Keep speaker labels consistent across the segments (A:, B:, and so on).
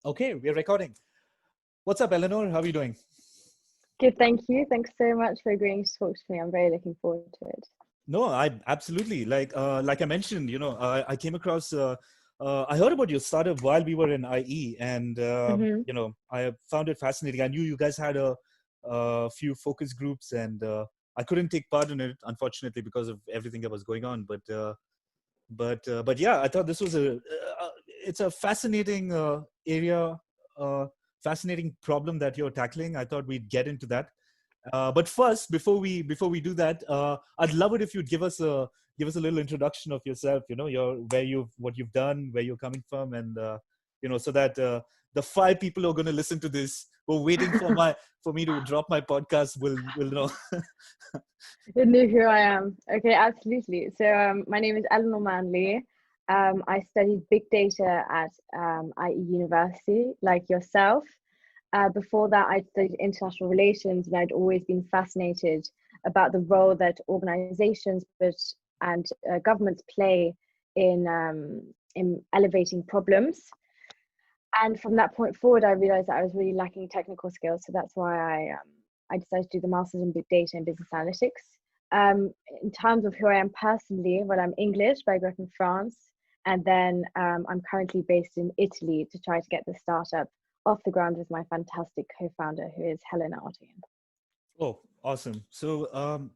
A: Okay, we're recording. What's up, Eleanor? How are you doing?
B: Good, thank you. Thanks so much for agreeing to talk to me. I'm very looking forward to it.
A: No, I absolutely like I mentioned. I came across. I heard about your startup while we were in IE, and
B: Hmm.
A: I found it fascinating. I knew you guys had a few focus groups, and I couldn't take part in it, unfortunately, because of everything that was going on. But yeah, I thought this was it's a fascinating area, uh, fascinating problem that you're tackling. I thought we'd get into that. But first, before we do that, I'd love it if you'd give us a little introduction of yourself. What you've done, where you're coming from, and so that the five people who are going to listen to this, who are waiting for me to drop my podcast, will know.
B: You knew who I am. Okay, absolutely. So my name is Eleanor Manley. I studied big data at IE University, like yourself. Before that, I studied international relations, and I'd always been fascinated about the role that organizations and governments play in elevating problems. And from that point forward, I realized that I was really lacking technical skills. So that's why I decided to do the master's in big data and business analytics. In terms of who I am personally, well, I'm English, but I grew up in France. And then I'm currently based in Italy to try to get the startup off the ground with my fantastic co-founder, who is Helena Artigan.
A: Oh, awesome! So,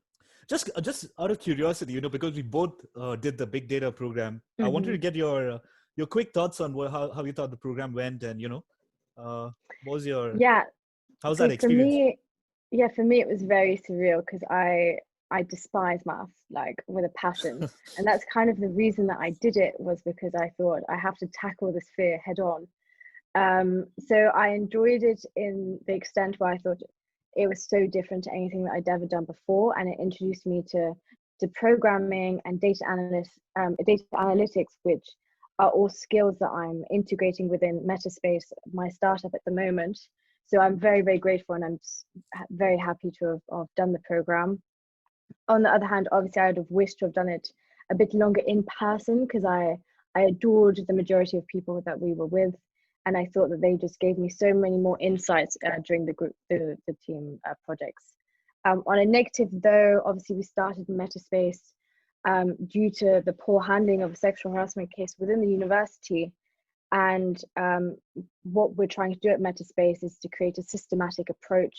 A: just out of curiosity, because we both did the big data program, I wanted to
B: Mm-hmm.
A: get your quick thoughts on how you thought the program went, and what was your
B: Yeah.
A: how's
B: So
A: that experience?
B: for me, it was very surreal because I despise maths like with a passion, and that's kind of the reason that I did it was because I thought I have to tackle this fear head on. So I enjoyed it in the extent where I thought it was so different to anything that I'd ever done before, and it introduced me to programming and data analytics, which are all skills that I'm integrating within Metta Space, my startup at the moment. So I'm very, very grateful, and I'm very happy to have done the program. On the other hand, obviously, I would have wished to have done it a bit longer in person because I adored the majority of people that we were with, and I thought that they just gave me so many more insights during the team projects. On a negative though, obviously we started Metaspace due to the poor handling of a sexual harassment case within the university. And what we're trying to do at Metaspace is to create a systematic approach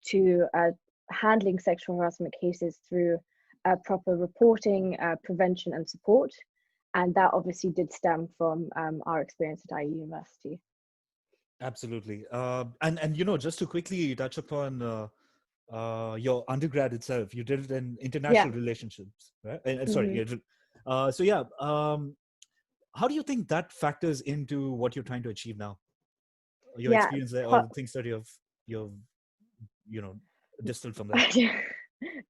B: to handling sexual harassment cases through proper reporting, prevention, and support. And that obviously did stem from our experience at IU University.
A: Absolutely. And just to quickly touch upon your undergrad itself, you did it in
B: Yeah.
A: international relationships, right? And sorry,
B: Mm-hmm.
A: yeah. So yeah, how do you think that factors into what you're trying to achieve now? Your
B: Yeah.
A: experience there, or
B: Po-
A: the things that you've you know distilled from that?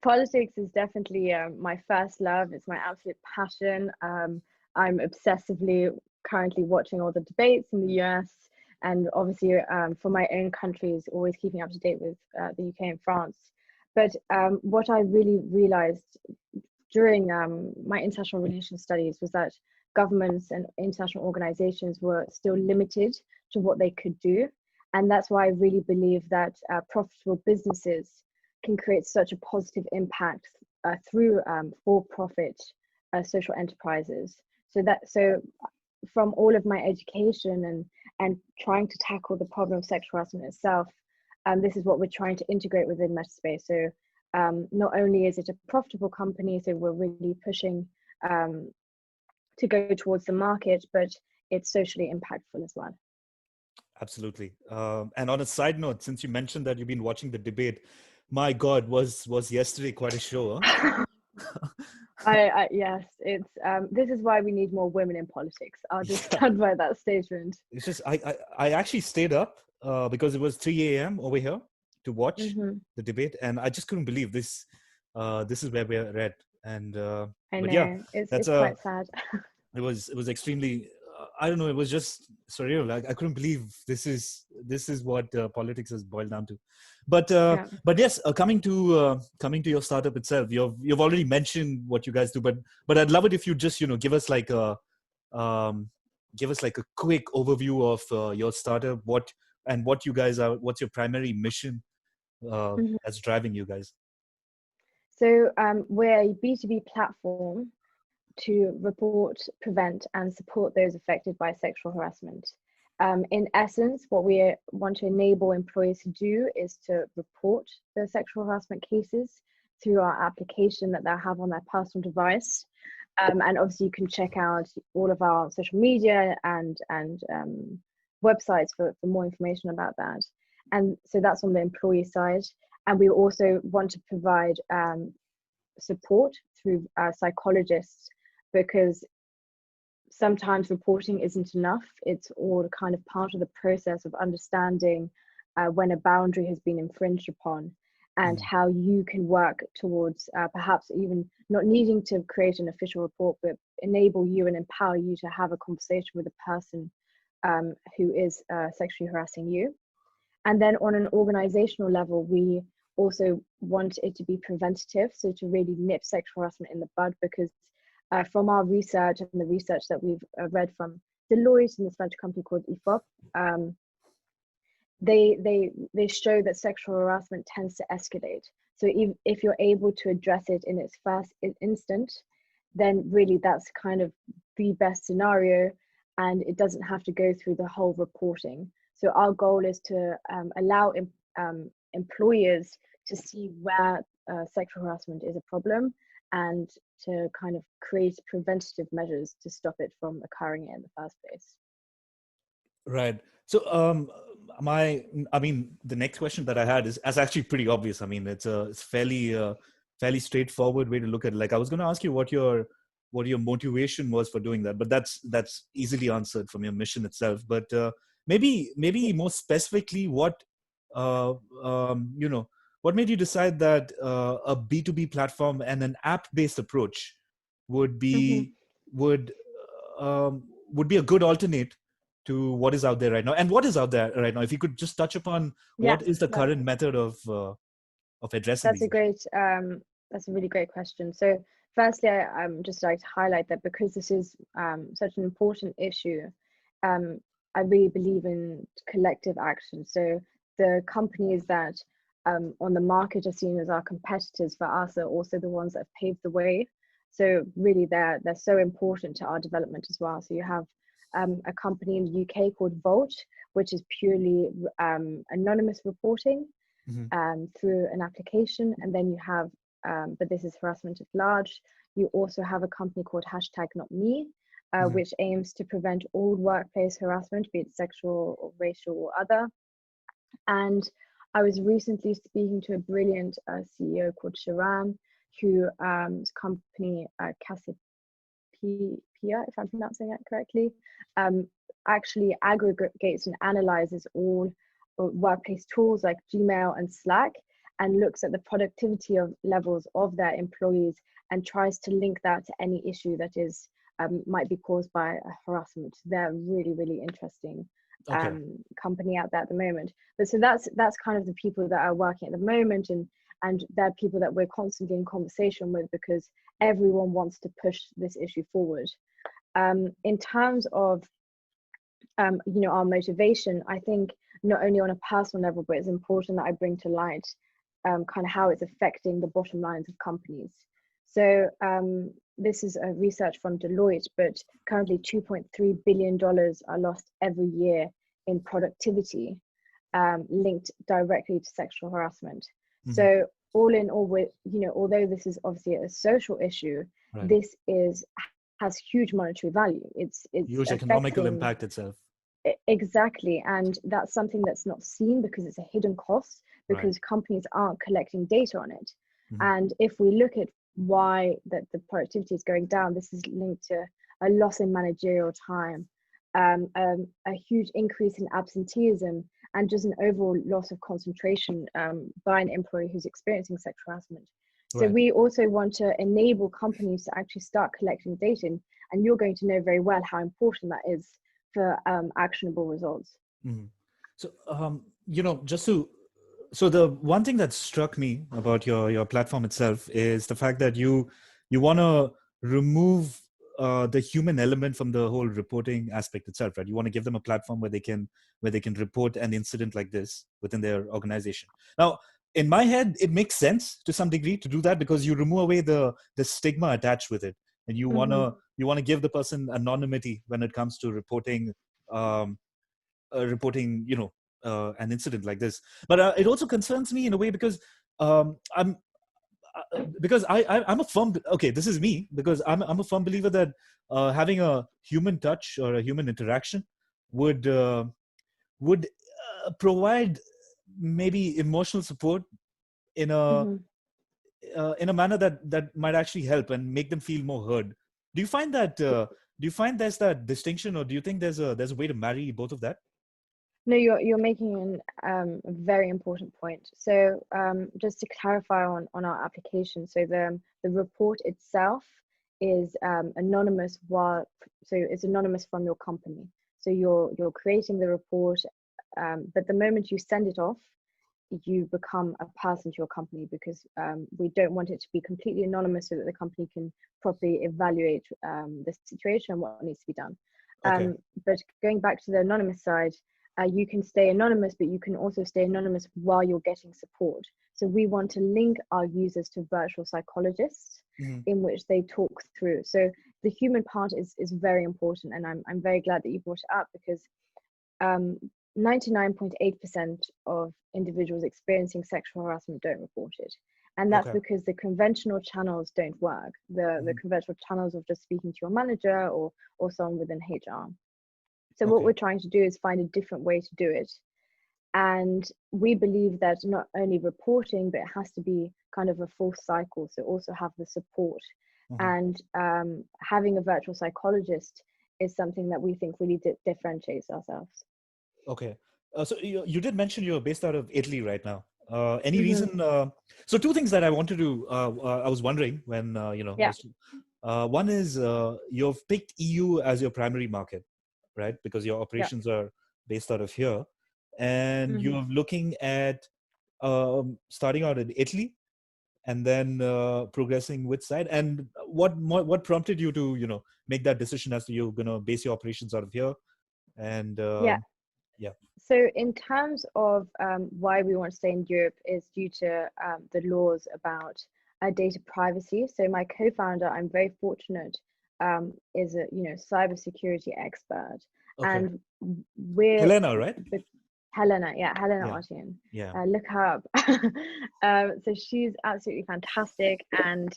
B: Politics is definitely my first love. It's my absolute passion. I'm obsessively currently watching all the debates in the US, and obviously for my own country is always keeping up to date with the UK and France. But what I really realized during my international relations studies was that governments and international organizations were still limited to what they could do. And that's why I really believe that profitable businesses can create such a positive impact through for-profit social enterprises. So from all of my education and trying to tackle the problem of sexual harassment itself, this is what we're trying to integrate within Metaspace. So not only is it a profitable company, so we're really pushing to go towards the market, but it's socially impactful as well.
A: Absolutely. And on a side note, since you mentioned that you've been watching the debate, my God, was yesterday quite a show? Huh?
B: Yes, it's this is why we need more women in politics. I'll just
A: Yeah,
B: stand by that statement.
A: it's just I actually stayed up because it was 3 a.m. over here to watch
B: Hmm.
A: the debate, and I just couldn't believe this. This is where we're at, and
B: I
A: but yeah,
B: know it's
A: that's
B: it's quite sad.
A: it was extremely I don't know, it was just surreal. Like I couldn't believe this is what politics has boiled down to.
B: Yeah.
A: But yes, coming to your startup itself, you've already mentioned what you guys do, but I'd love it if you just give us like a give us like a quick overview of your startup, what you guys are, what's your primary mission that's driving you guys?
B: So we're a B2B platform to report, prevent, and support those affected by sexual harassment. In essence, what we want to enable employees to do is to report the sexual harassment cases through our application that they'll have on their personal device. And obviously you can check out all of our social media and websites for more information about that. And so that's on the employee side. And we also want to provide support through psychologists, because sometimes reporting isn't enough. It's all kind of part of the process of understanding when a boundary has been infringed upon, and how you can work towards perhaps even not needing to create an official report, but enable you and empower you to have a conversation with a person who is sexually harassing you. And then on an organizational level, we also want it to be preventative, so to really nip sexual harassment in the bud, because from our research and the research that we've read from Deloitte and this French company called IFOP, they show that sexual harassment tends to escalate. So if you're able to address it in its first instant, then really that's kind of the best scenario, and it doesn't have to go through the whole reporting. So our goal is to allow employers to see where sexual harassment is a problem, and to kind of create preventative measures to stop it from occurring in the first place.
A: Right. So, the next question that I had is actually pretty obvious. I mean, it's fairly straightforward way to look at it. Like, I was going to ask you what your motivation was for doing that, but that's easily answered from your mission itself. But maybe more specifically, what what made you decide that a B2B platform and an app-based approach would be would a good alternate to what is out there right now? And what is out there right now? If you could just touch upon what is the current method of addressing
B: that's
A: these
B: a great that's a really great question. So firstly, I'm just like to highlight that because this is such an important issue, I really believe in collective action. So the companies that on the market are seen as our competitors, for us, are also the ones that have paved the way. So really they're so important to our development as well. So you have a company in the UK called Volt, which is purely anonymous reporting through an application. And then you have, but this is harassment at large. You also have a company called #NotMe, which aims to prevent all workplace harassment, be it sexual or racial or other. And I was recently speaking to a brilliant CEO called Sharan, whose company, Cassiopeia, if I'm pronouncing that correctly, actually aggregates and analyzes all workplace tools like Gmail and Slack, and looks at the productivity of levels of their employees and tries to link that to any issue that is might be caused by harassment. They're really, really interesting company out there at the moment. But so that's kind of the people that are working at the moment, and they're people that we're constantly in conversation with, because everyone wants to push this issue forward. In terms of our motivation, I think not only on a personal level, but it's important that I bring to light kind of how it's affecting the bottom lines of companies. So this is a research from Deloitte, but currently $2.3 billion are lost every year in productivity linked directly to sexual harassment. So all in all, although this is obviously a social issue, this has huge monetary value. It's
A: huge economical impact itself.
B: Exactly, and that's something that's not seen because it's a hidden cost, because companies aren't collecting data on it. And if we look at why that the productivity is going down, this is linked to a loss in managerial time, a huge increase in absenteeism, and just an overall loss of concentration by an employee who's experiencing sexual harassment. So we also want to enable companies to actually start collecting data, and you're going to know very well how important that is for actionable results.
A: So so the one thing that struck me about your platform itself is the fact that you want to remove the human element from the whole reporting aspect itself, right? You want to give them a platform where they can report an incident like this within their organization. Now, in my head, it makes sense to some degree to do that, because you remove away the stigma attached with it, and you wanna give the person anonymity when it comes to reporting, an incident like this. But it also concerns me in a way, because I'm because I'm a firm, okay, this is me, because I'm a firm believer that having a human touch or a human interaction would provide maybe emotional support in a manner that might actually help and make them feel more heard. Do you find that there's that distinction, or do you think there's a way to marry both of that?
B: No, you're making a very important point. So just to clarify on our application, so the report itself is anonymous, so it's anonymous from your company. So you're creating the report, but the moment you send it off, you become a person to your company, because we don't want it to be completely anonymous, so that the company can properly evaluate the situation and what needs to be done.
A: Okay.
B: But going back to the anonymous side, you can stay anonymous, but you can also stay anonymous while you're getting support. So we want to link our users to virtual psychologists in which they talk through. So the human part is very important, and I'm very glad that you brought it up, because 99.8% of individuals experiencing sexual harassment don't report it. And that's because the conventional channels don't work. The conventional channels of just speaking to your manager or someone within HR. So what we're trying to do is find a different way to do it. And we believe that not only reporting, but it has to be kind of a full cycle. So also have the support. And having a virtual psychologist is something that we think really differentiates ourselves.
A: Okay. So you did mention you're based out of Italy right now. Any reason? So two things that I wanted to, I was wondering when, one is you've picked EU as your primary market, right? Because your operations are based out of here. And you're looking at starting out in Italy and then progressing which side. And what prompted you to, make that decision as to you're going to base your operations out of here? And
B: So in terms of why we want to stay in Europe is due to the laws about data privacy. So my co-founder, I'm very fortunate, is a cybersecurity expert, and we're
A: Helena, right?
B: Helena Artian. Look her up. So she's absolutely fantastic, and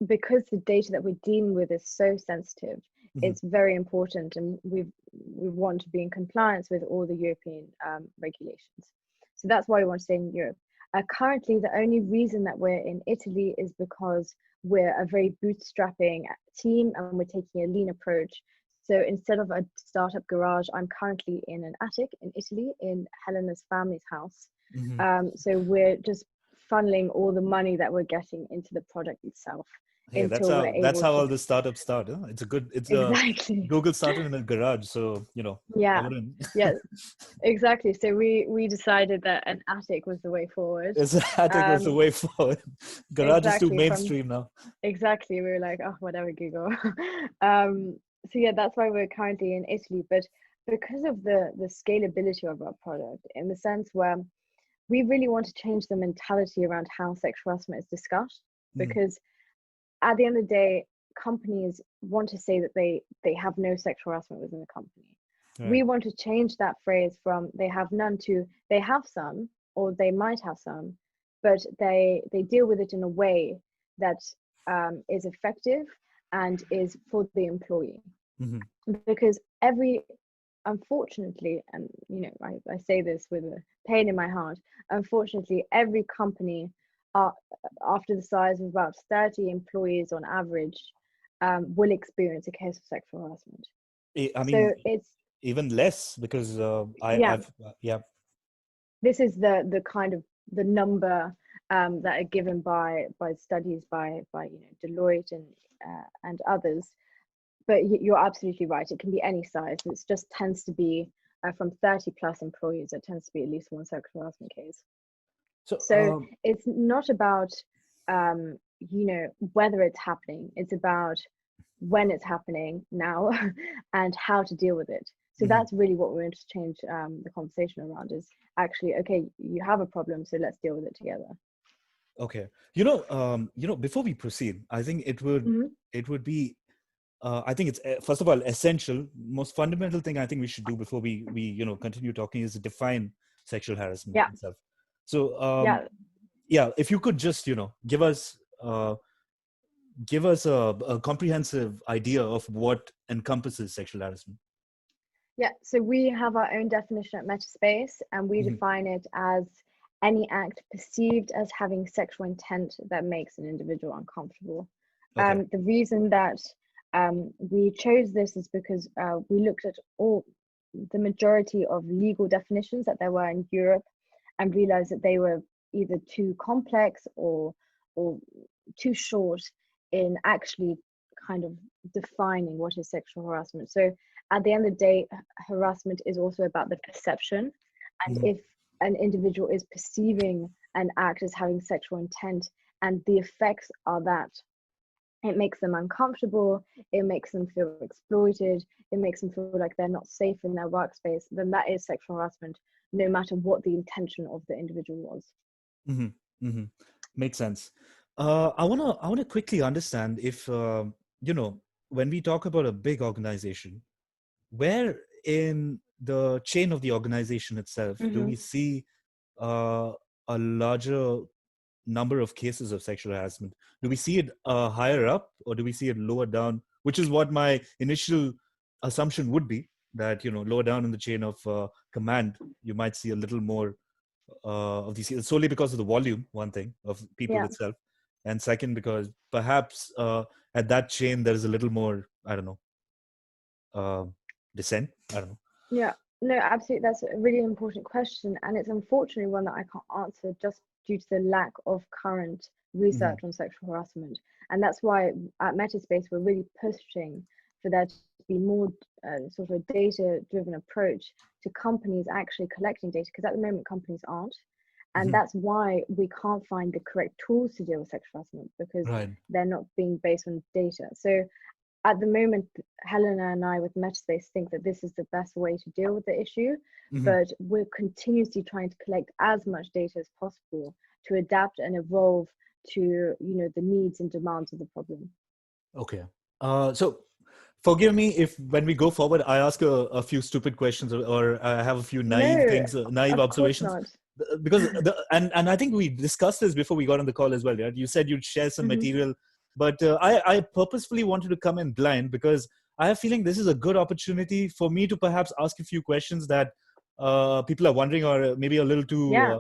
B: because the data that we're dealing with is so sensitive, it's very important, and we want to be in compliance with all the European regulations. So that's why we want to stay in Europe. Currently, the only reason that we're in Italy is because we're a very bootstrapping team, and we're taking a lean approach. So instead of a startup garage, I'm currently in an attic in Italy in Helena's family's house. So we're just funneling all the money that we're getting into the product itself.
A: Hey, that's how all the startups start. Huh? It's
B: exactly.
A: Google started in a garage, so
B: Yeah, exactly. So we decided that an attic was the way forward.
A: Attic was the way forward. Garage is too mainstream now.
B: Exactly. We were like, oh, whatever, Google. So yeah, that's why we're currently in Italy. But because of the scalability of our product, in the sense where we really want to change the mentality around how sexual harassment is discussed, because at the end of the day, companies want to say that they have no sexual harassment within the company. Right. We want to change that phrase from they have none to they have some, or they might have some, but they deal with it in a way that is effective and is for the employee. Because unfortunately, and I say this with a pain in my heart, unfortunately, every company after the size of about 30 employees on average will experience a case of sexual harassment.
A: I mean, so it's even less, because
B: this is the kind of the number that are given by studies by Deloitte and others. But you're absolutely right. It can be any size. It just tends to be from 30 plus employees. It tends to be at least one sexual harassment case. So it's not about whether it's happening. It's about when it's happening now and how to deal with it. So
A: Mhm.
B: that's really what we're going to change the conversation around, is actually, okay, you have a problem, so let's deal with it together.
A: Okay. Before we proceed, I think it would be I think it's first of all essential, most fundamental thing I think we should do before we continue talking is define sexual harassment
B: Yeah,
A: itself. So
B: yeah.
A: yeah, if you could just give us a comprehensive idea of what encompasses sexual harassment.
B: Yeah, so we have our own definition at Metta Space, and we
A: Mhm.
B: define it as any act perceived as having sexual intent that makes an individual uncomfortable.
A: Okay.
B: The reason that we chose this is because we looked at the majority of legal definitions that there were in Europe, and realized that they were either too complex or too short in actually kind of defining what is sexual harassment. So at the end of the day, harassment is also about the perception. And
A: Mhm.
B: if an individual is perceiving an act as having sexual intent, and the effects are that it makes them uncomfortable, it makes them feel exploited, it makes them feel like they're not safe in their workspace, then that is sexual harassment, no matter what the intention of the individual was.
A: Mhm. Mhm. Makes sense. I wanna quickly understand if when we talk about a big organization, where in the chain of the organization itself do
B: Mm-hmm.
A: we see uh, a larger number of cases of sexual harassment? Do we see it higher up, or do we see it lower down? Which is what my initial assumption would be, that lower down in the chain of command, you might see a little more of these cases, solely because of the volume, one thing, of people
B: Yeah.
A: itself, and second because perhaps at that chain there is a little more, I don't know, uh, dissent. I don't know.
B: Yeah, no, absolutely. That's a really important question. And it's unfortunately one that I can't answer just due to the lack of current research
A: Mhm.
B: on sexual harassment. And that's why at Metaspace, we're really pushing for there to be more sort of data driven approach to companies actually collecting data, because at the moment, companies aren't. And
A: Mhm.
B: that's why we can't find the correct tools to deal with sexual harassment, because
A: Right.
B: they're not being based on data. So at the moment, Helena and I with Metaspace think that this is the best way to deal with the issue,
A: Mhm.
B: but we're continuously trying to collect as much data as possible to adapt and evolve to the needs and demands of the problem.
A: Okay. So forgive me if when we go forward, I ask a few stupid questions, or I have a few naive
B: No,
A: things, naive
B: of course
A: observations.
B: not.
A: Because and I think we discussed this before we got on the call as well. Right? You said you'd share some
B: Hmm.
A: material, but I purposefully wanted to come in blind because I have a feeling this is a good opportunity for me to perhaps ask a few questions that people are wondering, or maybe a little
B: Yeah,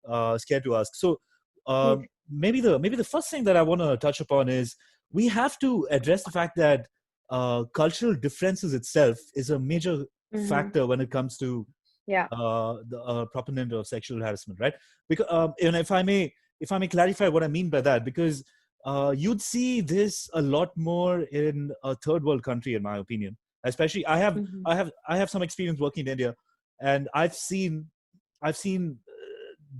A: too scared to ask. So
B: please.
A: maybe the first thing that I want to touch upon is we have to address the fact that cultural differences itself is a major
B: Hmm.
A: factor when it comes to
B: Yeah.
A: the proponent of sexual harassment, right? Because and if I may clarify what I mean by that, because you'd see this a lot more in a third world country, in my opinion. Especially, I have
B: Hmm.
A: I have I have some experience working in India, and I've seen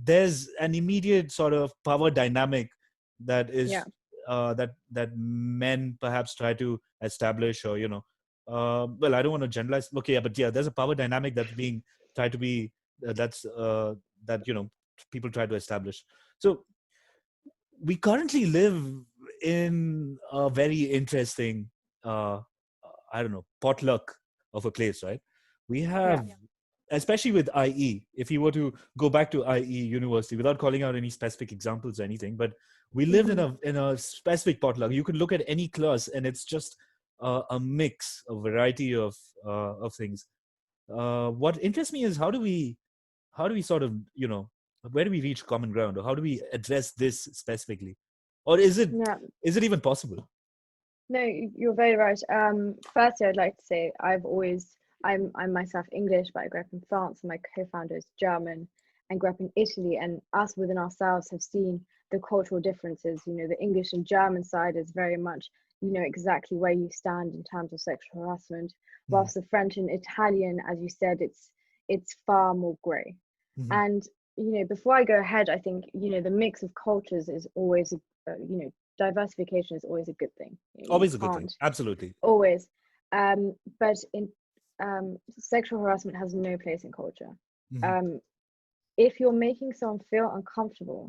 A: there's an immediate sort of power dynamic that
B: Yeah.
A: is that men perhaps try to establish, or well, I don't want to generalize. Okay, yeah, but yeah, there's a power dynamic that's being tried to be that's that people try to establish. So we currently live in a very interesting uh I don't know, potluck of a place, right? We
B: Yeah.
A: have, especially with IE, if you were to go back to IE University, without calling out any specific examples or anything, but we lived in
B: Hmm.
A: a specific potluck. You could look at any class, and it's just a mix, a variety of things. What interests me is how do we sort of where do we reach common ground, or how do we address this specifically, or
B: Yeah.
A: is it even possible?
B: No, you're very right. Firstly, I'd like to say I'm myself English, but I grew up in France, and my co-founder is German and grew up in Italy. And us within ourselves have seen the cultural differences. The English and German side is very much, exactly where you stand in terms of sexual harassment,
A: Mm-hmm.
B: whilst the French and Italian, as you said, it's far more grey.
A: Mm-hmm.
B: And before I go ahead, I think the mix of cultures is always diversification is always a good thing. You
A: Always a good thing.
B: can't
A: Absolutely.
B: always, but in sexual harassment has no place in culture.
A: Mhm.
B: If you're making someone feel uncomfortable,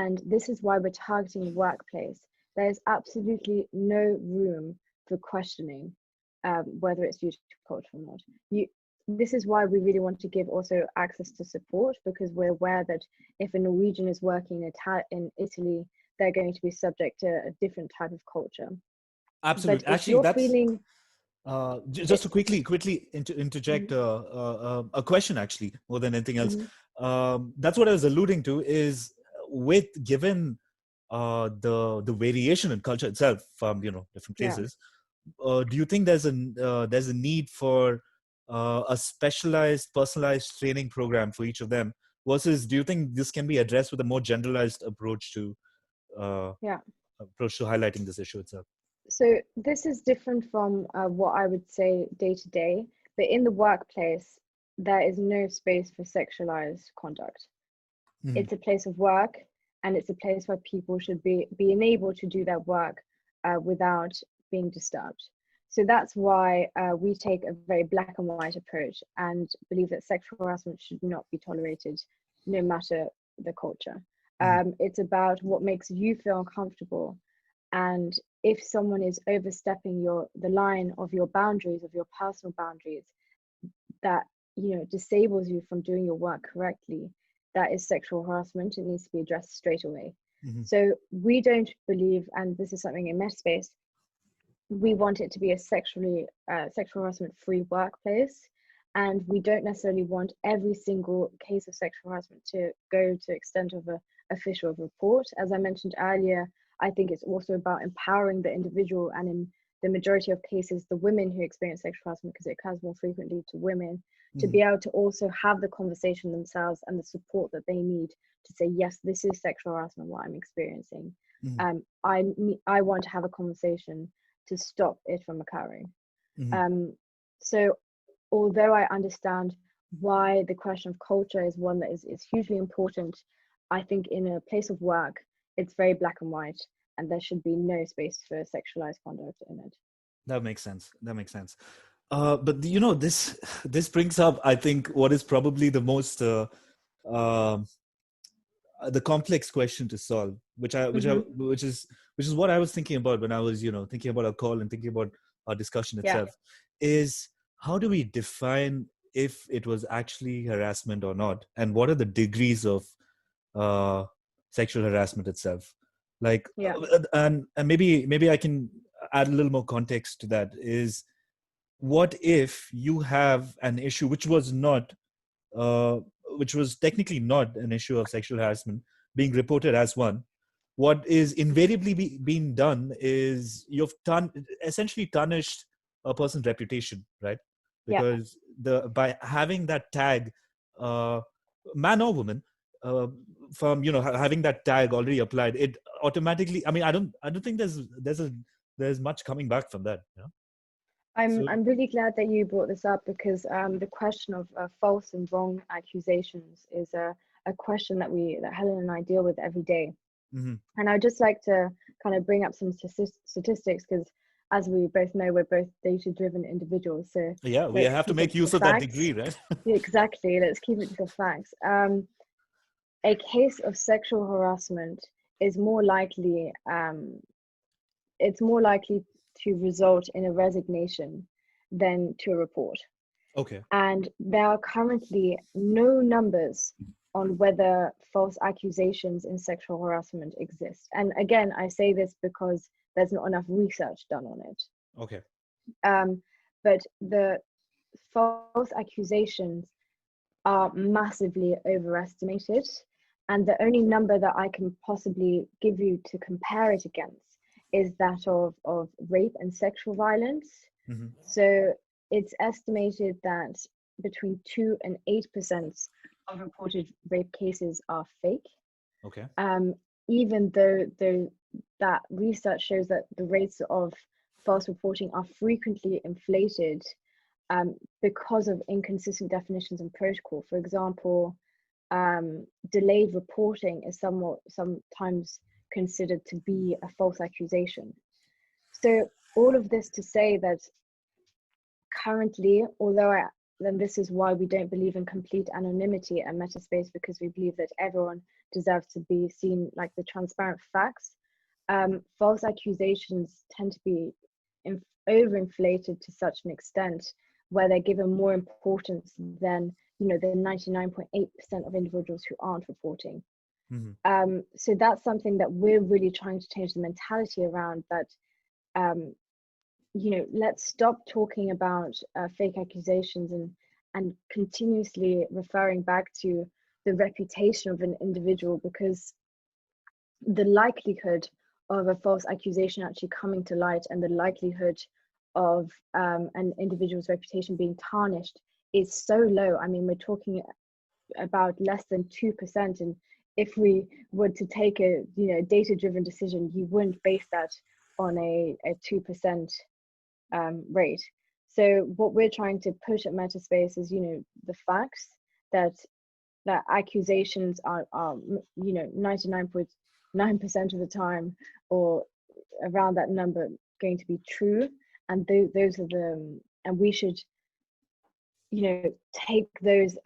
B: and this is why we're targeting the workplace, there's absolutely no room for questioning whether it's due to culture or not. This is why we really want to give also access to support, because we're aware that if a Norwegian is working in Italy, they're going to be subject to a different type of culture. But
A: Absolutely.
B: if
A: Actually,
B: you're
A: that's
B: feeling
A: just to quickly interject
B: Mhm,
A: a question, actually, more than anything else.
B: mhm,
A: That's what I was alluding to, is with given the variation in culture itself from different
B: yeah.
A: places. Do you think there's a need for a specialized, personalized training program for each of them, versus do you think this can be addressed with a more generalized uh,
B: Yeah.
A: approach to highlighting this issue itself?
B: So this is different from what I would say day to day, but in the workplace, there is no space for sexualized conduct.
A: Mhm.
B: It's a place of work, and it's a place where people should be enabled to do their work without being disturbed. So that's why we take a very black and white approach and believe that sexual harassment should not be tolerated, no matter the culture.
A: Mhm.
B: It's about what makes you feel uncomfortable, and if someone is overstepping the line of your boundaries, of your personal boundaries, that disables you from doing your work correctly, that is sexual harassment. It needs to be addressed straight away.
A: Mhm.
B: So we don't believe, and this is something in Metta Space, we want it to be a sexual harassment free workplace, and we don't necessarily want every single case of sexual harassment to go to extent of a official report. As I mentioned earlier, I think it's also about empowering the individual, and in the majority of cases the women who experience sexual harassment, because it occurs more frequently to women, to
A: Mhm.
B: be able to also have the conversation themselves and the support that they need to say, yes, this is sexual harassment, what I'm experiencing.
A: Mhm.
B: I want to have a conversation to stop it from occurring.
A: Mhm.
B: Um, so although I understand why the question of culture is one that is hugely important, I think in a place of work, it's very black and white, and there should be no space for sexualized conduct in it.
A: That makes sense. That makes sense. But this brings up, I think, what is probably the most um the complex question to solve,
B: Mm-hmm.
A: which is what I was thinking about when I was thinking about our call and thinking about our discussion
B: Yeah,
A: itself, is how do we define if it was actually harassment or not, and what are the degrees of uh, sexual harassment itself? Like,
B: yeah,
A: and maybe I can add a little more context to that. Is what if you have an issue uh, which was technically not an issue of sexual harassment being reported as one? What is invariably being done is essentially tarnished a person's reputation, right?
B: yeah.
A: Because by having that tag, uh, man or woman, uh, from having that tag already applied, it automatically. I mean, I don't think there's much coming back from that. So
B: I'm really glad that you brought this up, because the question of false and wrong accusations is a question that Helen and I deal with every day.
A: mhm.
B: And I'd just like to kind of bring up some statistics, because as we both know, we're both data-driven individuals. So
A: Yeah, we
B: let's
A: have to
B: keep it
A: make
B: to the
A: use of that
B: facts.
A: degree, right?
B: Yeah, exactly. Let's keep it to the facts. A case of sexual harassment is more likely, it's more likely to result in a resignation than to a report.
A: Okay.
B: And there are currently no numbers on whether false accusations in sexual harassment exist. And again, I say this because there's not enough research done on it.
A: Okay.
B: But the false accusations are massively overestimated. And the only number that I can possibly give you to compare it against is that of rape and sexual violence.
A: Hmm.
B: So it's estimated that between 2 and 8% of reported rape cases are fake.
A: Okay.
B: Um, Even though that research shows that the rates of false reporting are frequently inflated because of inconsistent definitions and protocol. For example, delayed reporting is sometimes considered to be a false accusation. So all of this to say that currently, then this is why we don't believe in complete anonymity at Metta Space, because we believe that everyone deserves to be seen like the transparent facts. False accusations tend to be overinflated to such an extent where they're given more importance than, you know, the 99.8% of individuals who aren't reporting. So that's something that we're really trying to change the mentality around, that you know, let's stop talking about fake accusations and continuously referring back to the reputation of an individual, because the likelihood of a false accusation actually coming to light and the likelihood of an individual's reputation being tarnished is so low. I mean, we're talking about less than 2%, and if we were to take a, you know, data-driven decision, you wouldn't base that on a 2% rate. So what we're trying to push at Metta Space is, you know, the facts that accusations are you know, 99.9% of the time, or around that number, going to be true, and those are the, and we should, you know, take those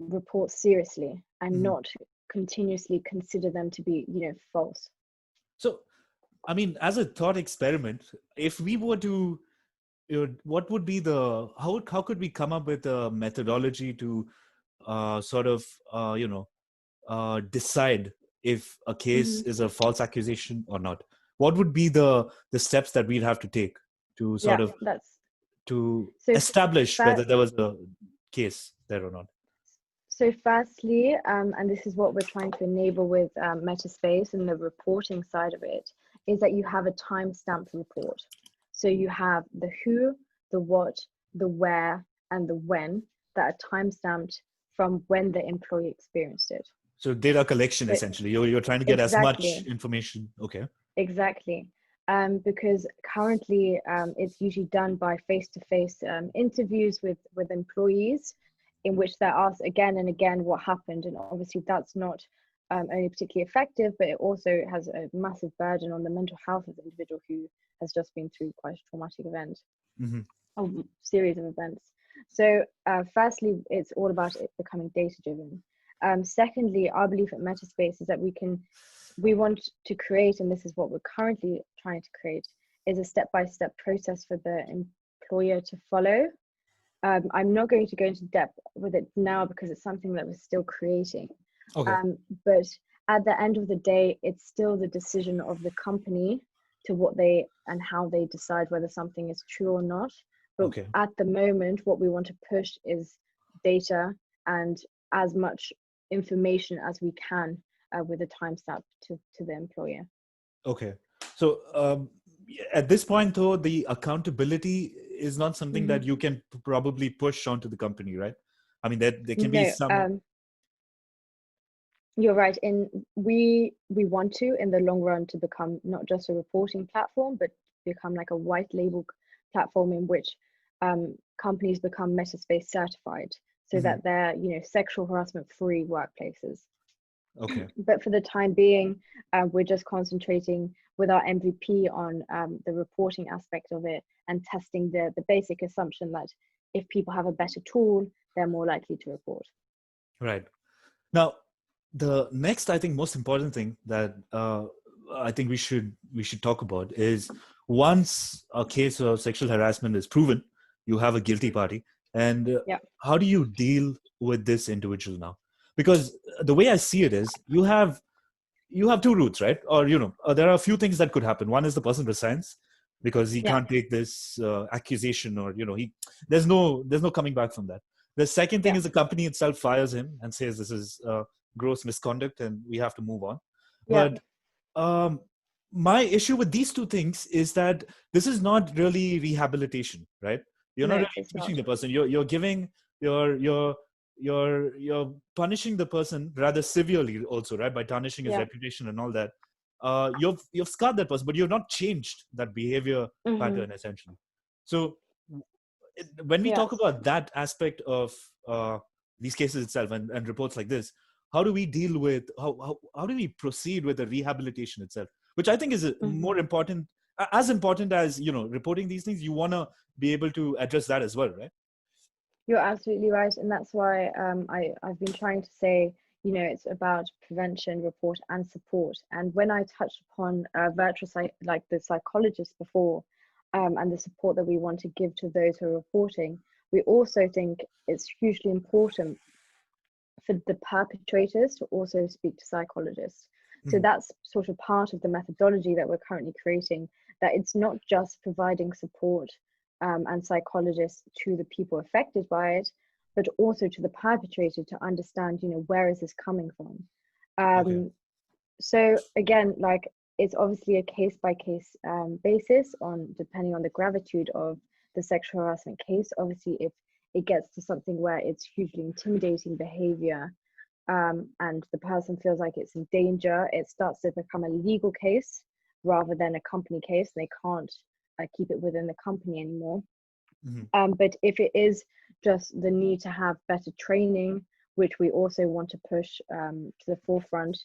B: reports seriously and not continuously consider them to be, you know, false.
A: So, I mean, as a thought experiment, if we were to, you know, what would be the, how could we come up with a methodology to sort of, you know, decide if a case is a false accusation or not? What would be the steps that we'd have to take to sort of to establish whether there was a case there or not?
B: So firstly, and this is what we're trying to enable with Metta Space and the reporting side of it, is that you have a timestamped report. So you have the who, the what, the where, and the when that are timestamped from when the employee experienced it.
A: So data collection, essentially. You're trying to get as much information. Okay.
B: Exactly. Because currently it's usually done by face-to-face interviews with employees, in which they're asked again and again what happened. And obviously that's not only particularly effective, but it also has a massive burden on the mental health of the individual who has just been through quite a traumatic event, or series of events. So firstly, it's all about it becoming data-driven. Secondly, our belief at Metta Space is that we want to create, and this is what we're currently trying to create, is a step-by-step process for the employer to follow. I'm not going to go into depth with it now because it's something that we're still creating.
A: Okay.
B: But at the end of the day, it's still the decision of the company to what they and how they decide whether something is true or not. But at the moment, what we want to push is data and as much information as we can with a timestamp to the employer.
A: Okay. So at this point, though, the accountability is not something that you can probably push onto the company, right? I mean, there can be some...
B: You're right. We want to, in the long run, to become not just a reporting platform, but become like a white label platform in which companies become Metta Space certified, so that they're, you know, sexual harassment free workplaces.
A: Okay.
B: But for the time being, we're just concentrating with our MVP on the reporting aspect of it and testing the basic assumption that if people have a better tool, they're more likely to report.
A: Right. Now, the next, I think, most important thing that I think we should talk about is, once a case of sexual harassment is proven, you have a guilty party, and how do you deal with this individual now? Because the way I see it is, you have two routes, right? Or, you know, there are a few things that could happen. One is the person resigns because he can't take this accusation, or, you know, there's no coming back from that. The second thing is the company itself fires him and says this is gross misconduct and we have to move on. But my issue with these two things is that this is not really rehabilitation, right? You're not really teaching the person. You're giving you're punishing the person rather severely also, right? By tarnishing his reputation and all that. You've scarred that person, but you've not changed that behavior pattern, essentially. So when we talk about that aspect of these cases itself and reports like this, how do we deal with, how do we proceed with the rehabilitation itself, which I think is more important, as important as, reporting these things. You want to be able to address that as well, right?
B: You're absolutely right, and that's why I've been trying to say, it's about prevention, report, and support. And when I touched upon like the psychologist before, and the support that we want to give to those who are reporting, we also think it's hugely important for the perpetrators to also speak to psychologists. So that's sort of part of the methodology that we're currently creating, that it's not just providing support and psychologists to the people affected by it, but also to the perpetrator to understand, where is this coming from?
A: Okay.
B: So again, like, it's obviously a case-by-case basis on depending on the gravitude of the sexual harassment case. Obviously, if it gets to something where it's hugely intimidating behavior, and the person feels like it's in danger, it starts to become a legal case rather than a company case, and they can't keep it within the company anymore. But if it is just the need to have better training, which we also want to push to the forefront,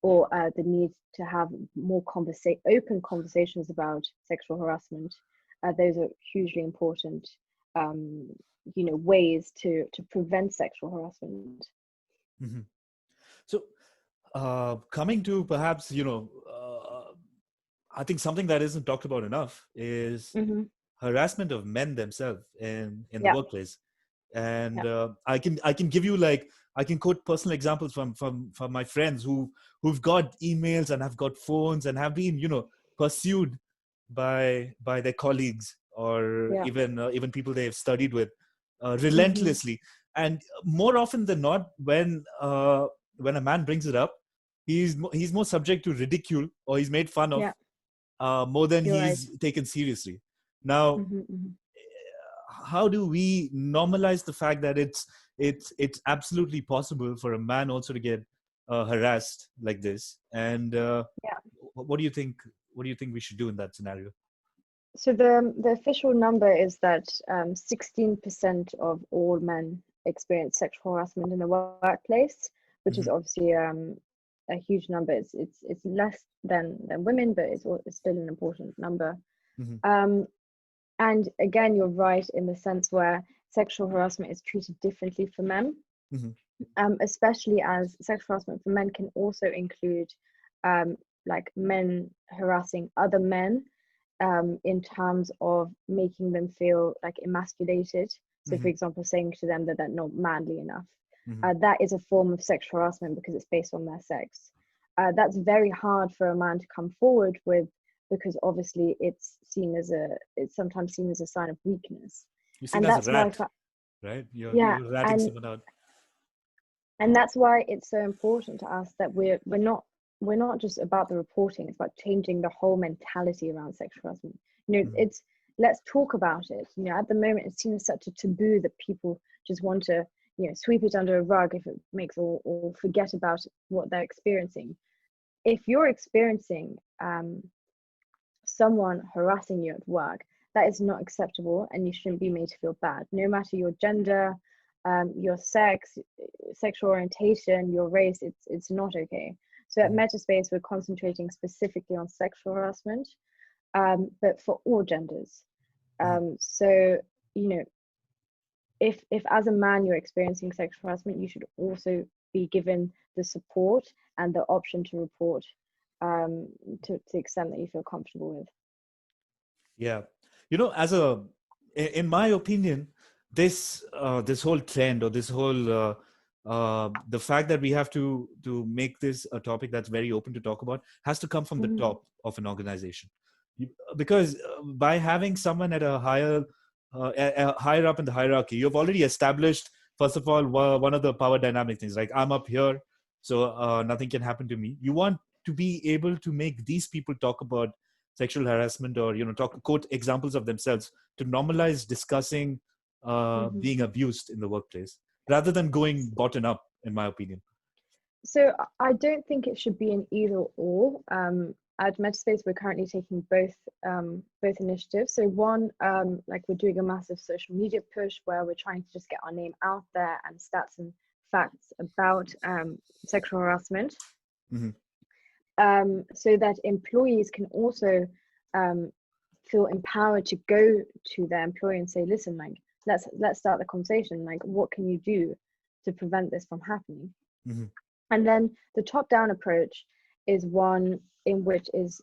B: or the need to have more open conversations about sexual harassment, those are hugely important, ways to prevent sexual harassment.
A: So coming to perhaps, I think something that isn't talked about enough is harassment of men themselves in the workplace. And I can give you, like, I can quote personal examples from my friends who've got emails and have got phones and have been, pursued by their colleagues, or even people they've studied with, relentlessly. And more often than not, when a man brings it up, he's more subject to ridicule, or he's made fun of, more than he's taken seriously. Now, how do we normalize the fact that it's absolutely possible for a man also to get harassed like this? And what do you think we should do in that scenario?
B: So the official number is that 16% of all men experience sexual harassment in the workplace, which is obviously a huge number. It's less than women, but it's still an important number. And again, you're right in the sense where sexual harassment is treated differently for men, especially as sexual harassment for men can also include like men harassing other men, in terms of making them feel like emasculated. So for example, saying to them that they're not manly enough. That is a form of sexual harassment because it's based on their sex. That's very hard for a man to come forward with, because obviously it's sometimes seen as a sign of weakness.
A: You're seen as a rat, right? You're ratting someone out.
B: And that's why it's so important to us that we're not just about the reporting, it's about changing the whole mentality around sexual harassment. It's, let's talk about it. At the moment it's seen as such a taboo that people just want to, sweep it under a rug if it makes, or forget about what they're experiencing. If you're experiencing someone harassing you at work, that is not acceptable, and you shouldn't be made to feel bad, no matter your gender, your sex, sexual orientation, your race. It's not okay. So at Metta Space, we're concentrating specifically on sexual harassment, but for all genders. So, if as a man you're experiencing sexual harassment, you should also be given the support and the option to report, to the extent that you feel comfortable with.
A: Yeah, in my opinion, this whole trend, or this whole the fact that we have to make this a topic that's very open to talk about, has to come from the top of an organization. Because by having someone at a higher up in the hierarchy, you've already established, first of all, one of the power dynamic things, like, I'm up here, so nothing can happen to me. You want to be able to make these people talk about sexual harassment, or quote examples of themselves, to normalize discussing being abused in the workplace, rather than going bottom up, in my opinion.
B: So I don't think it should be an either or. At Metta Space, we're currently taking both initiatives. So one, like, we're doing a massive social media push where we're trying to just get our name out there, and stats and facts about sexual harassment,
A: Mm-hmm.
B: so that employees can also feel empowered to go to their employer and say, listen, like, let's start the conversation. Like, what can you do to prevent this from happening?
A: Mm-hmm.
B: And then the top-down approach is one in which is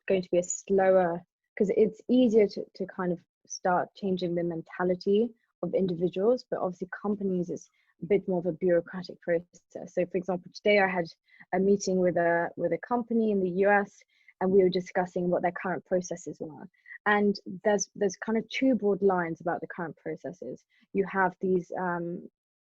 B: going to be a slower, because it's easier to kind of start changing the mentality of individuals, but obviously companies is a bit more of a bureaucratic process. So for example, today I had a meeting with a company in the US, and we were discussing what their current processes were. And there's kind of two broad lines about the current processes. You have these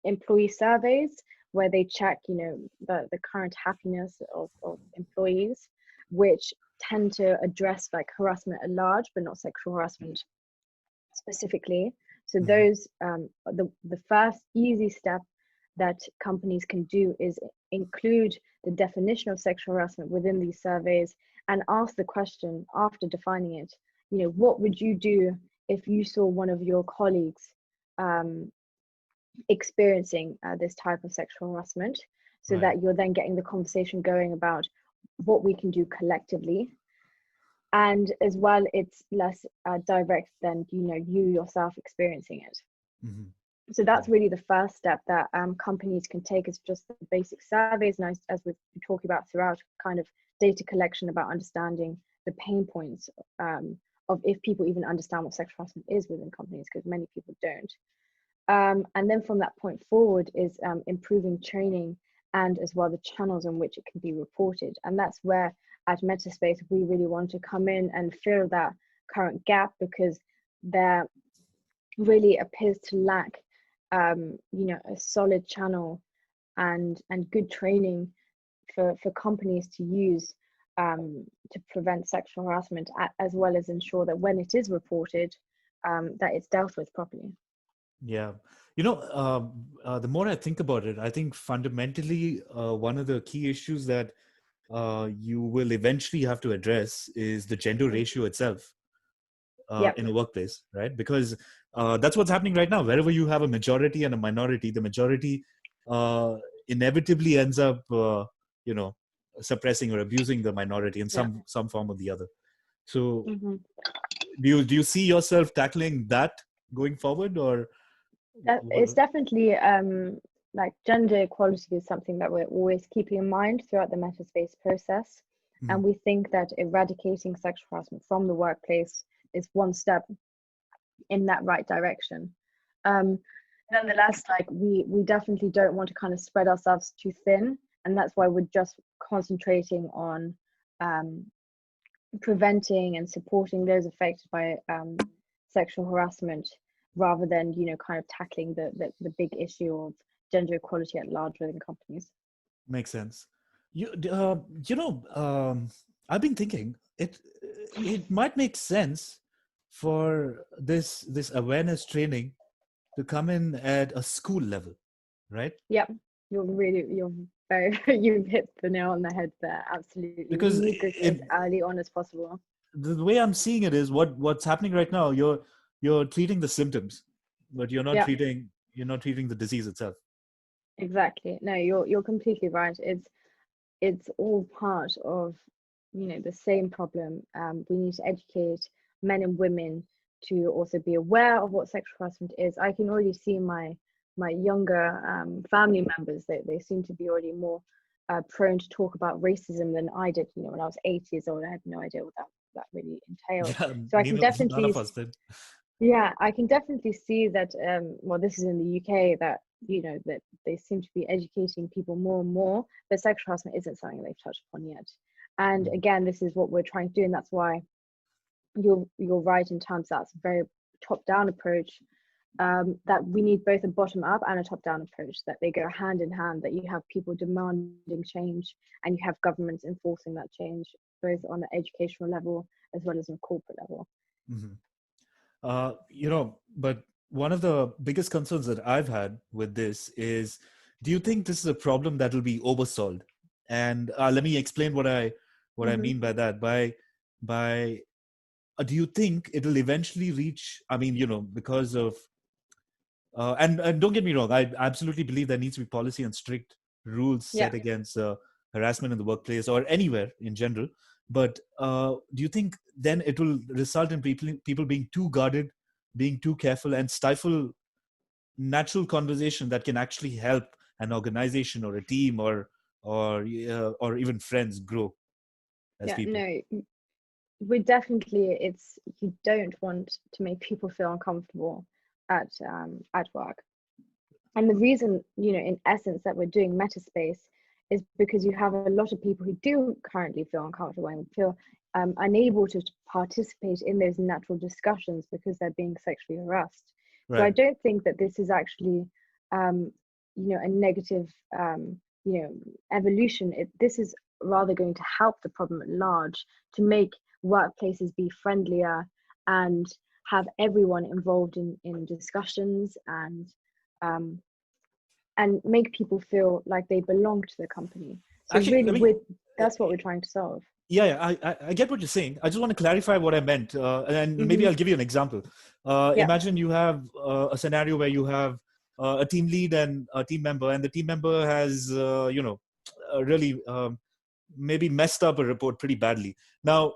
B: employee surveys where they check, you know, the current happiness of employees, which tend to address like harassment at large, but not sexual harassment specifically. So
A: Mm-hmm.
B: those the first easy step that companies can do is include the definition of sexual harassment within these surveys and ask the question after defining it, you know, what would you do if you saw one of your colleagues experiencing this type of sexual harassment, so
A: Right.
B: that you're then getting the conversation going about what we can do collectively. And as well, it's less direct than, you know, you yourself experiencing it.
A: Mm-hmm.
B: So that's really the first step that companies can take, is just the basic surveys, and as we've been talking about throughout, kind of data collection about understanding the pain points of if people even understand what sexual harassment is within companies, because many people don't. And then from that point forward is improving training, and as well the channels in which it can be reported. And that's where at Metta Space we really want to come in and fill that current gap, because there really appears to lack you know, a solid channel and good training for companies to use to prevent sexual harassment, as well as ensure that when it is reported, that it's dealt with properly.
A: Yeah. You know, the more I think about it, I think fundamentally one of the key issues that you will eventually have to address is the gender ratio itself
B: Yep.
A: in a workplace, right? Because that's what's happening right now. Wherever you have a majority and a minority, the majority inevitably ends up, you know, suppressing or abusing the minority in
B: Yeah.
A: some form or the other. So,
B: Mm-hmm.
A: do you see yourself tackling that going forward, or
B: It's
A: what?
B: definitely like gender equality is something that we're always keeping in mind throughout the Metta Space process.
A: Mhm.
B: And we think that eradicating sexual harassment from the workplace is one step in that right direction. Nonetheless, like we definitely don't want to kind of spread ourselves too thin, and that's why we're just concentrating on preventing and supporting those affected by sexual harassment, rather than, you know, kind of tackling the big issue of gender equality at large within companies.
A: Makes sense. You know, I've been thinking it might make sense for this awareness training to come in at a school level, right?
B: Yep, you're very you've hit the nail on the head there. Absolutely, we
A: Because
B: need this as early on as possible.
A: the way I'm seeing it is what's happening right now. You're treating the symptoms, but
B: Yeah,
A: you're not treating the disease itself.
B: exactly. No, you're completely right. It's all part of, you know, the same problem. We need to educate men and women to also be aware of what sexual harassment is. I can already see my younger family members that they seem to be already more prone to talk about racism than I did. You know, when I was 8 years old, I had no idea what that really entailed.
A: Yeah,
B: So I can
A: none
B: definitely,
A: of us did.
B: yeah, I can definitely see that. Well, this is in the UK, that, you know, that they seem to be educating people more and more, but sexual harassment isn't something they've touched upon yet. And
A: Mhm.
B: again, this is what we're trying to do, and that's why you're right in terms that's a very top-down approach. That we need both a bottom-up and a top-down approach, that they go hand in hand, that you have people demanding change and you have governments enforcing that change, both on an educational level as well as on corporate level.
A: Mhm. You know, but one of the biggest concerns that I've had with this is, do you think this is a problem that will be oversolved? And let me explain what I
B: Mm-hmm.
A: mean by that. By do you think it will eventually reach? I mean, you know, because of and don't get me wrong, I absolutely believe there needs to be policy and strict rules
B: Yeah.
A: set against harassment in the workplace or anywhere in general. But do you think then it will result in people being too guarded, being too careful, and stifle natural conversation that can actually help an organization or a team or even friends grow as
B: Yeah,
A: people?
B: no, we definitely, it's, you don't want to make people feel uncomfortable at work. And the reason, in essence, that we're doing Metta Space is because you have a lot of people who do currently feel uncomfortable and feel unable to participate in those natural discussions because they're being sexually harassed. So I
A: Right.
B: don't think that this is actually, a negative, evolution. This is rather going to help the problem at large to make workplaces be friendlier and have everyone involved in discussions um, and make people feel like they belong to the company. So
A: Actually,
B: really,
A: let me.
B: that's what we're trying to solve.
A: I get what you're saying. I just want to clarify what I meant, and maybe
B: Mm-hmm.
A: I'll give you an example.
B: Yeah.
A: Imagine you have a scenario where you have a team lead and a team member, and the team member has, really maybe messed up a report pretty badly. Now,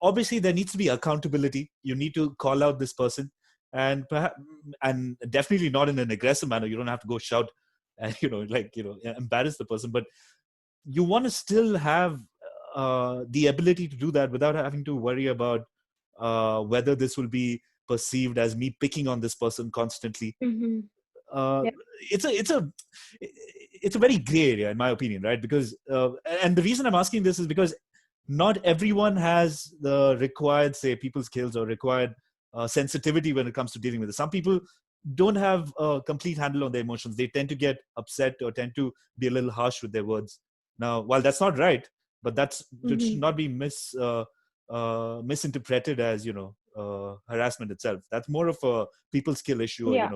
A: obviously, there needs to be accountability. You need to call out this person, and perhaps, and definitely not in an aggressive manner. You don't have to go shout, and embarrass the person, but you want to still have the ability to do that without having to worry about whether this will be perceived as me picking on this person constantly.
B: Mm-hmm.
A: uh,
B: Yeah.
A: it's a very gray area in my opinion, right? Because and the reason I'm asking this is because not everyone has the required, say, people skills or required sensitivity when it comes to dealing with it. Some people don't have a complete handle on their emotions. They tend to get upset or tend to be a little harsh with their words. Now, while that's not right, but that
B: Mm-hmm.
A: should not be misinterpreted as harassment itself. That's more of a people skill issue, or
B: Yeah.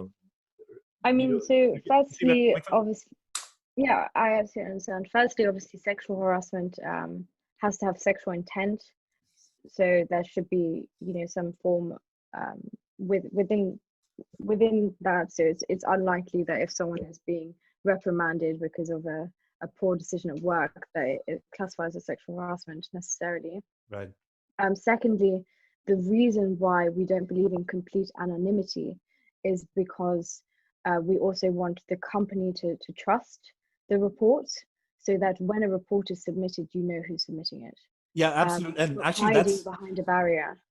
B: I
A: you
B: mean,
A: know,
B: so
A: you see where I'm
B: firstly,
A: coming from?
B: obviously, yeah, I absolutely understand. Firstly, obviously, sexual harassment has to have sexual intent. So there should be, some form um, within that. So it's unlikely that if someone is being reprimanded because of a poor decision at work, that it classifies as sexual harassment necessarily.
A: Right.
B: Secondly, the reason why we don't believe in complete anonymity is because we also want the company to trust the report so that when a report is submitted, you know who's submitting it.
A: Yeah, absolutely.
B: It's
A: And
B: not
A: actually,
B: hiding behind a barrier.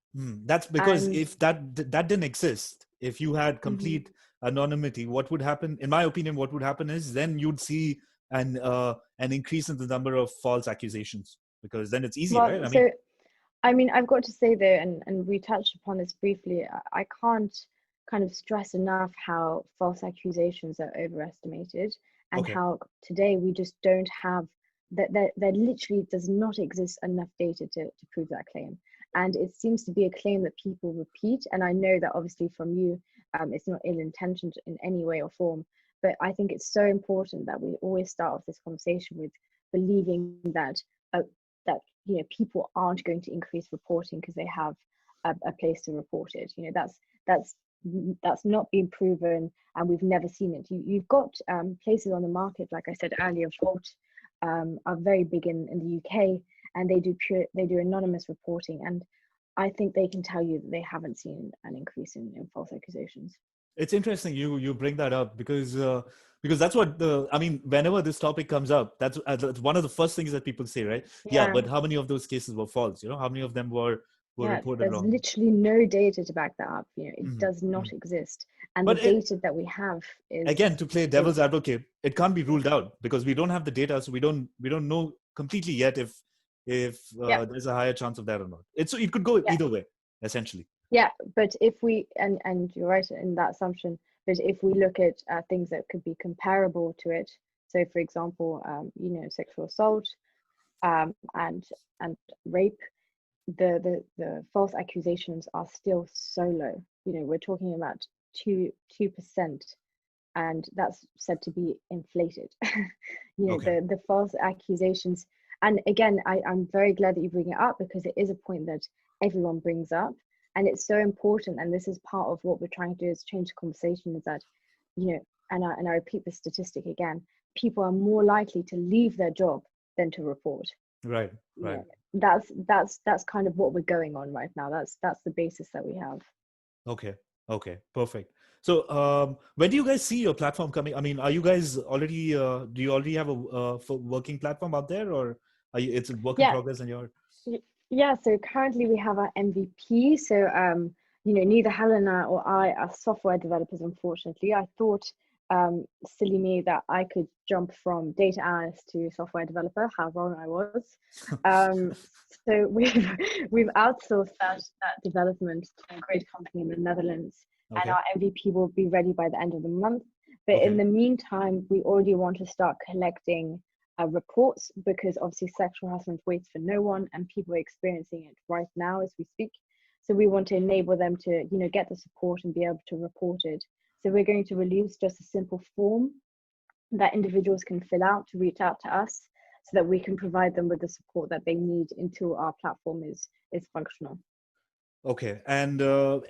A: that's because
B: And
A: if that didn't exist, if you had
B: mhm,
A: complete anonymity, what would happen? In my opinion, what would happen is then you'd see an increase in the number of false accusations, because then it's easy,
B: well,
A: right? I mean,
B: so I mean, I've got to say though, and we touched upon this briefly, I can't kind of stress enough how false accusations are overestimated and
A: okay,
B: how today we just don't have that there literally does not exist enough data to prove that claim. And it seems to be a claim that people repeat. And I know that obviously from you, it's not ill-intentioned in any way or form, but I think it's so important that we always start off this conversation with believing uh, that people aren't going to increase reporting because they have a place to report it. That's that's not been proven, and we've never seen it. You've got places on the market, like I said earlier. Volt are very big in the UK, and they do anonymous reporting, and I think they can tell you that they haven't seen an increase in false accusations.
A: it's interesting you bring that up because that's what I mean. Whenever this topic comes up, that's one of the first things that people say, right? Yeah,
B: Yeah.
A: but how many of those cases were false? How many of them were
B: Yeah,
A: reported
B: there's
A: wrong?
B: literally no data to back that up. It
A: Mhm,
B: does not
A: mhm.
B: exist, and the
A: But
B: data that we have
A: again, to play
B: is
A: devil's advocate, it can't be
B: yeah,
A: ruled out because we don't have the data, so we don't know completely yet if
B: yeah,
A: there's a higher chance of that or not. It could go
B: yeah,
A: either way, essentially.
B: yeah. But if we and you're right in that assumption, but if we look at things that could be comparable to it, so for example, sexual assault, and rape, the false accusations are still so low. We're talking about 2%, and that's said to be inflated.
A: Okay.
B: The false accusations. And again, I'm very glad that you bring it up because it is a point that everyone brings up, and it's so important. And this is part of what we're trying to do is change the conversation. Is that and I repeat the statistic again, people are more likely to leave their job than to report.
A: Right.
B: You
A: Right.
B: know, that's kind of what we're going on right now. That's the basis that we have.
A: Okay. Okay. Perfect. So, when do you guys see your platform coming? I mean, are you guys already? Do you already have a working platform out there, or it's a work in
B: Yeah,
A: progress and you're?
B: yeah. So currently we have our MVP. So neither Helena or I are software developers, unfortunately. I thought, silly me, that I could jump from data analyst to software developer. How wrong I was. Um, so we've outsourced that development to a great company in the Netherlands, and
A: Okay.
B: our MVP will be ready by the end of the month. But in
A: Okay.
B: the meantime, we already want to start collecting reports, because obviously sexual harassment waits for no one, and people are experiencing it right now as we speak. So we want to enable them to get the support and be able to report it. So we're going to release just a simple form that individuals can fill out to reach out to us, so that we can provide them with the support that they need until our platform is functional.
A: Okay. And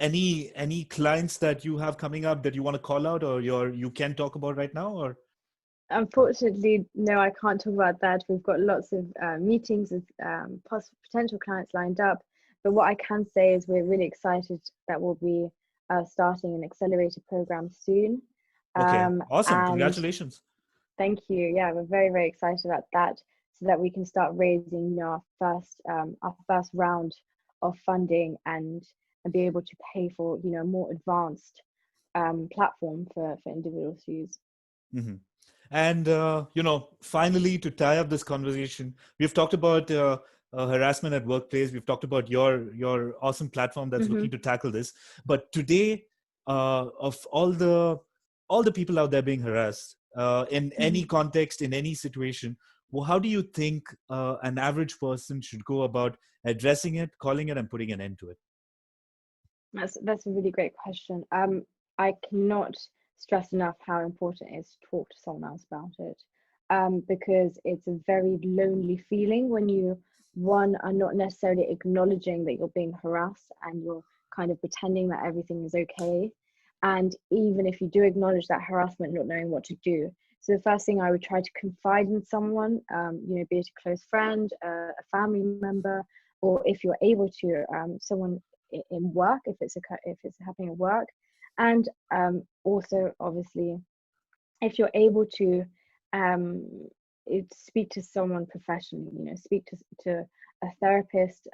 A: any clients that you have coming up that you want to call out, or you can talk about right now, or?
B: Unfortunately, no, I can't talk about that. We've got lots of meetings with potential clients lined up. But what I can say is we're really excited that we'll be starting an accelerator program soon.
A: Okay. Awesome.
B: And
A: Congratulations.
B: thank you. Yeah, we're very, very excited about that, so that we can start raising our first round of funding, and be able to pay for a more advanced platform for individuals to use.
A: Mm-hmm. And finally, to tie up this conversation, we've talked about harassment at workplace. We've talked about your awesome platform that's
B: Mm-hmm.
A: looking to tackle this. But today, of all the people out there being harassed in any
B: Mm-hmm.
A: context, in any situation, well, how do you think an average person should go about addressing it, calling it, and putting an end to it?
B: That's a really great question. I cannot stress enough how important it is to talk to someone else about it, because it's a very lonely feeling when you, one, are not necessarily acknowledging that you're being harassed, and you're kind of pretending that everything is okay. And even if you do acknowledge that harassment, not knowing what to do. So the first thing I would try to confide in someone, be it a close friend, a family member, or if you're able to, someone in work, if it's happening at work. And also, obviously, if you're able to um, speak to someone professionally, speak to a therapist,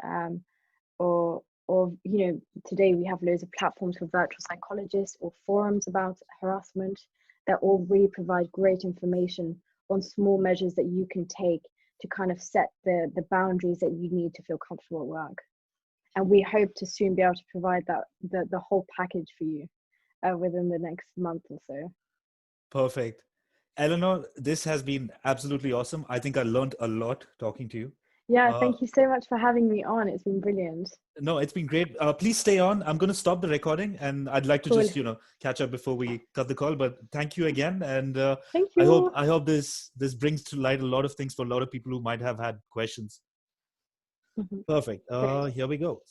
B: or today we have loads of platforms for virtual psychologists, or forums about harassment, that all really provide great information on small measures that you can take to kind of set the boundaries that you need to feel comfortable at work. And we hope to soon be able to provide that the whole package for you within the next month or so.
A: Perfect. Eleanor, this has been absolutely awesome. I think I learned a lot talking to you.
B: Yeah,
A: Uh,
B: thank you so much for having me on. It's been brilliant.
A: no, it's been great. Please stay on. I'm going to stop the recording, and I'd like to
B: Cool.
A: just catch up before we cut the call. But thank you again, and
B: Thank
A: I hope
B: you.
A: I hope this brings to light a lot of things for a lot of people who might have had questions.
B: Mhm.
A: Perfect.
B: Great.
A: Here we go.